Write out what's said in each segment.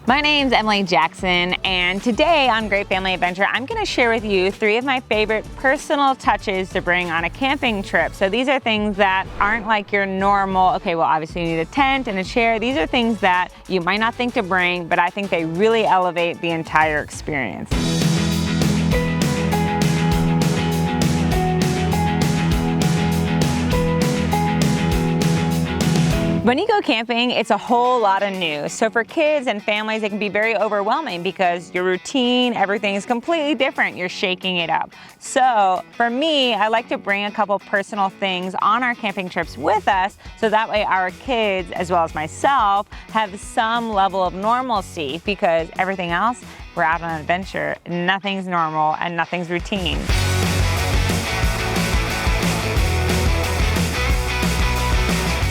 My name's Emily Jackson, and today on Great Family Adventure, I'm going to share with you 3 of my favorite personal touches to bring on a camping trip. So these are things that aren't like your normal, okay, well obviously you need a tent and a chair. These are things that you might not think to bring, but I think they really elevate the entire experience. When you go camping, it's a whole lot of new. So for kids and families, it can be very overwhelming because your routine, everything is completely different. You're shaking it up. So for me, I like to bring a couple personal things on our camping trips with us, so that way our kids, as well as myself, have some level of normalcy, because everything else, we're out on an adventure. Nothing's normal and nothing's routine.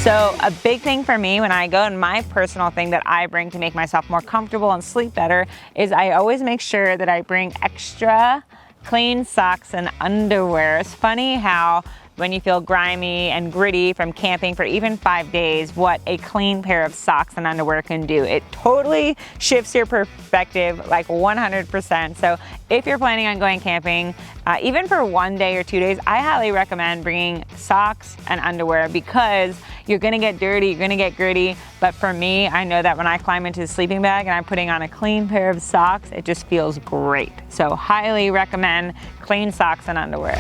So a big thing for me when I go, and my personal thing that I bring to make myself more comfortable and sleep better, is I always make sure that I bring extra clean socks and underwear. It's funny how when you feel grimy and gritty from camping for even 5 days, what a clean pair of socks and underwear can do. It totally shifts your perspective, like 100%. So if you're planning on going camping, even for 1 day or 2 days, I highly recommend bringing socks and underwear, because you're gonna get dirty, you're gonna get gritty. But for me, I know that when I climb into the sleeping bag and I'm putting on a clean pair of socks, it just feels great. So highly recommend clean socks and underwear.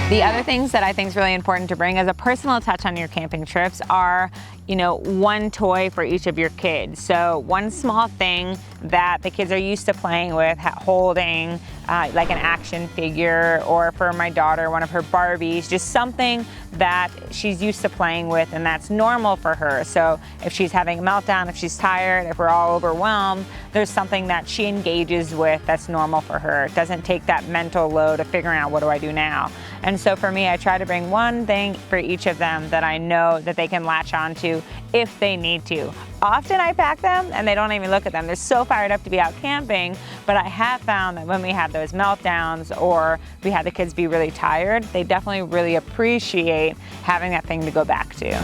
The other things that I think is really important to bring as a personal touch on your camping trips are, one toy for each of your kids. So one small thing that the kids are used to playing with, holding, like an action figure, or for my daughter, one of her Barbies, just something that she's used to playing with and that's normal for her. So if she's having a meltdown, if she's tired, if we're all overwhelmed, there's something that she engages with that's normal for her. It doesn't take that mental load of figuring out, what do I do now? And so for me, I try to bring one thing for each of them that I know that they can latch onto if they need to. Often I pack them and they don't even look at them. They're so fired up to be out camping, but I have found that when we have those meltdowns or we have the kids be really tired, they definitely really appreciate having that thing to go back to.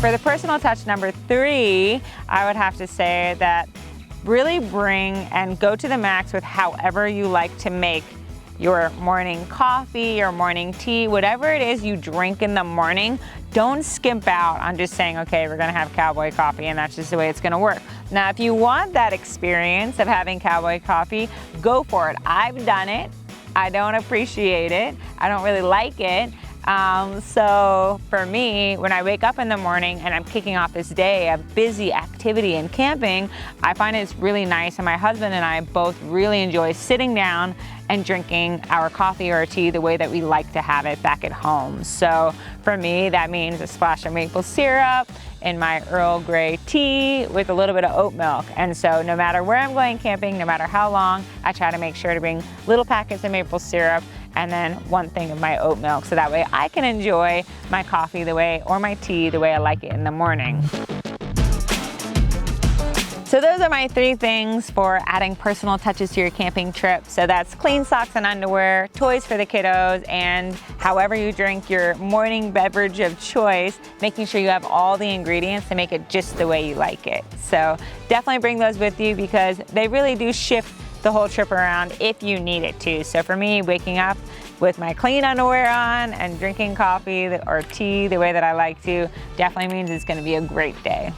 For the personal touch number 3, I would have to say that really bring and go to the max with however you like to make your morning coffee, your morning tea, whatever it is you drink in the morning. Don't skimp out on just saying, okay, we're gonna have cowboy coffee and that's just the way it's gonna work. Now, if you want that experience of having cowboy coffee, go for it. I've done it. I don't appreciate it. I don't really like it. So for me, when I wake up in the morning and I'm kicking off this day of busy activity and camping, I find it's really nice, and my husband and I both really enjoy sitting down and drinking our coffee or tea the way that we like to have it back at home. So for me, that means a splash of maple syrup in my Earl Grey tea with a little bit of oat milk. And so no matter where I'm going camping, no matter how long, I try to make sure to bring little packets of maple syrup and then one thing of my oat milk, so that way I can enjoy my coffee the way, or my tea the way I like it in the morning. So those are my 3 things for adding personal touches to your camping trip. So that's clean socks and underwear, toys for the kiddos, and however you drink your morning beverage of choice, making sure you have all the ingredients to make it just the way you like it. So definitely bring those with you, because they really do shift the whole trip around if you need it to. So for me, waking up with my clean underwear on and drinking coffee or tea the way that I like to definitely means it's going to be a great day.